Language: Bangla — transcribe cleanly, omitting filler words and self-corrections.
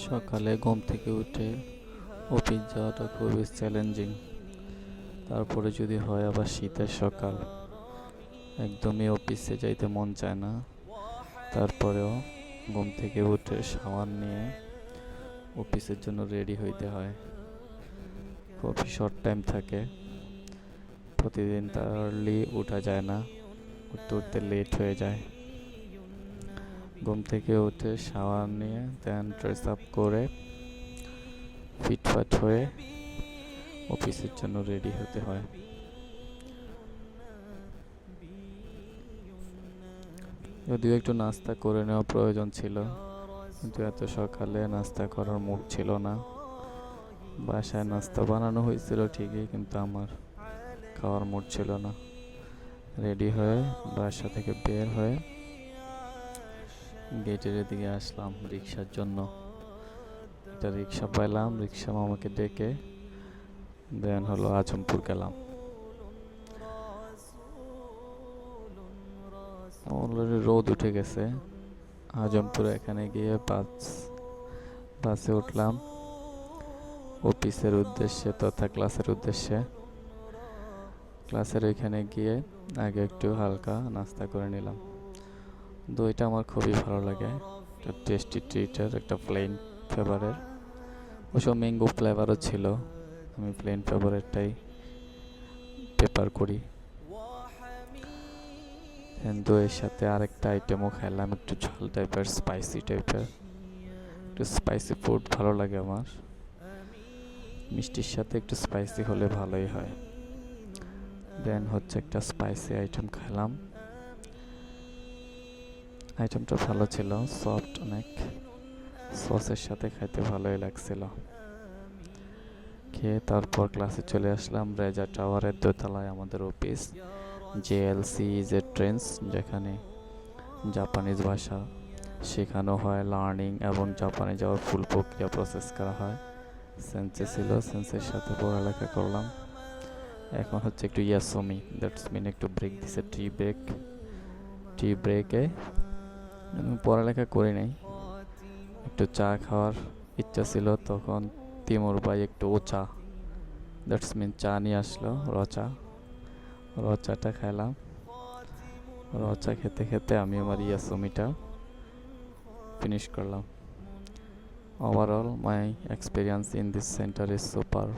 সকালে ঘুম থেকে উঠে অফিস যাওয়াটা খুবই চ্যালেঞ্জিং। তারপরে যদি হয় আবার শীতের সকাল, একদমই অফিসে যাইতে মন চায় না। তারপরেও ঘুম থেকে উঠে শাওয়ার নিয়ে অফিসের জন্য রেডি হইতে হয়। খুবই শর্ট টাইম থাকে, প্রতিদিন আর্লি উঠা যায় না, উঠতে উঠতে লেট হয়ে যায়। ঘুম থেকে উঠে শাওয়ার নিয়ে দেন ড্রেস আপ করে ফিটফাট হয়ে অফিসের জন্য রেডি হতে হয়। যদিও একটু নাস্তা করে নেওয়া প্রয়োজন ছিল, কিন্তু এত সকালে নাস্তা করার মুড ছিল না। বাসায় নাস্তা বানানো হয়েছিল ঠিকই, কিন্তু আমার খাওয়ার মুড ছিল না। রেডি হয়ে বাসা থেকে বের হয়ে গেটের দিকে আসলাম রিক্সার জন্য। একটা রিক্সা পাইলাম, রিক্সা মামাকে ডেকে দেন হলো আজমপুর গেলাম। অলরেডি রোদ উঠে গেছে। আজমপুরে এখানে গিয়ে বাসে উঠলাম অফিসের উদ্দেশ্যে তথা ক্লাসের উদ্দেশ্যে। ক্লাসের ওইখানে গিয়ে আগে একটু হালকা নাস্তা করে নিলাম। দইটা আমার খুবই ভালো লাগে, একটা টেস্টি ট্রিটের, একটা প্লেন ফ্লেভারের। ওসব ম্যাঙ্গো ফ্লেভারও ছিল, আমি প্লেন ফ্লেভারেরটাই প্রেফার করি। দইয়ের সাথে আরেকটা আইটেমও খাইলাম, একটু ঝাল টাইপের, স্পাইসি টাইপের। একটু স্পাইসি ফুড ভালো লাগে আমার, মিষ্টির সাথে একটু স্পাইসি হলে ভালোই হয়। দেন হচ্ছে একটা স্পাইসি আইটেম খেলাম, আইটেমটা ভালো ছিল, সফট অনেক, সসের সাথে খাইতে ভালোই লাগছিল। খেয়ে তারপর ক্লাসে চলে আসলাম। রেজা টাওয়ারের দোতলায় আমাদের অফিস, JLC ট্রেন্স, যেখানে জাপানিজ ভাষা শেখানো হয়, লার্নিং এবং জাপানে যাওয়ার ফুল প্রক্রিয়া প্রসেস করা হয়। সেন্সে ছিল, সেন্সের সাথে পড়ালেখা করলাম। এখন হচ্ছে একটু ইয়াসমি, দ্যাটস মিন একটু ব্রেক দিছে, টি ব্রেকে পড়ালেখা করি নাই, একটু চা খাওয়ার ইচ্ছা ছিল। তখন তিমুর ভাই একটু চা, দ্যাটস মিন চা নিয়ে আসলো, রচাটা খেলাম। রচা খেতে খেতে আমি আমার ইয়াসমিটা ফিনিশ করলাম। Overall my experience in this centre is super.